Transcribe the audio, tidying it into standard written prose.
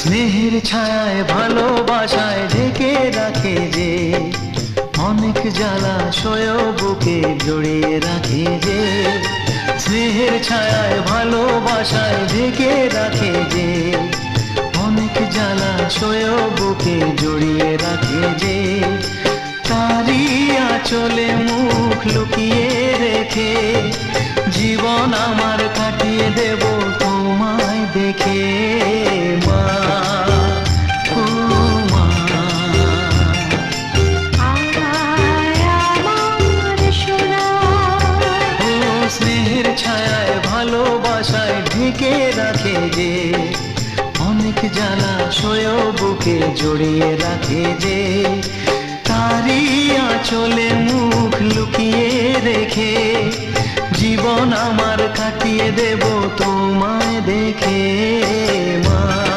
স্নেহের ছায়ায় ভালোবাসায় ঢেকে রাখে যে, অনেক জ্বালাশয় বুকে জড়িয়ে রাখে যে। স্নেহের ছায়ায় ভালোবাসায় ঢেকে রাখে যে, অনেক জ্বালাশয় বুকে জড়িয়ে রাখে যে। তারি আঁচলে মুখ লুকিয়ে রেখে জীবন আমার কাটিয়ে দেব তোমায় দেখে। মা, ও মা, ও স্নেহের ছায়ায় ভালোবাসায় ঢেকে রাখে যে, অনেক জ্বালাশয় বুকে জড়িয়ে রাখে যে। তারি আঁচলে মুখ লুকিয়ে রেখে জীবন আমার কাটিয়ে দেব তোমায় দেখে। মা।